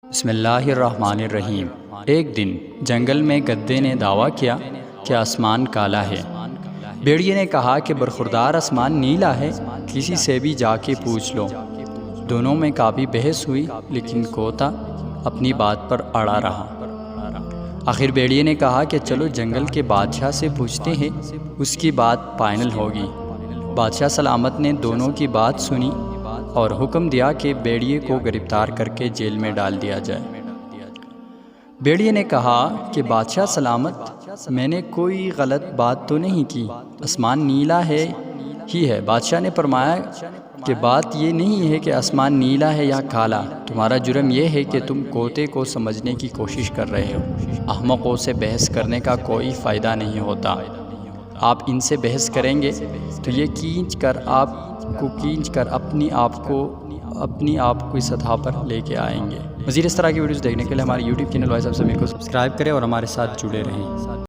بسم اللہ الرحمن الرحیم۔ ایک دن جنگل میں گدھے نے دعویٰ کیا کہ آسمان کالا ہے۔ بھیڑیے نے کہا کہ برخوردار آسمان نیلا ہے، کسی سے بھی جا کے پوچھ لو۔ دونوں میں کافی بحث ہوئی، لیکن کوتا اپنی بات پر اڑا رہا۔ آخر بھیڑیے نے کہا کہ چلو جنگل کے بادشاہ سے پوچھتے ہیں، اس کی بات فائنل ہوگی۔ بادشاہ سلامت نے دونوں کی بات سنی اور حکم دیا کہ بھیڑیے کو گرفتار کر کے جیل میں ڈال دیا جائے۔ بھیڑیے نے کہا کہ بادشاہ سلامت، میں نے کوئی غلط بات تو نہیں کی، آسمان نیلا ہے ہی ہے۔ بادشاہ نے فرمایا کہ بات یہ نہیں ہے کہ آسمان نیلا ہے یا کالا، تمہارا جرم یہ ہے کہ تم کوتے کو سمجھنے کی کوشش کر رہے ہو۔ احمقوں سے بحث کرنے کا کوئی فائدہ نہیں ہوتا۔ آپ ان سے بحث کریں گے تو یہ کھینچ کر اپنی آپ کو اس سطح پر لے کے آئیں گے۔ مزید اس طرح کی ویڈیوز دیکھنے کے لیے ہمارے YouTube channel voice of Sameer کو سبسکرائب کریں اور ہمارے ساتھ جڑے رہیں۔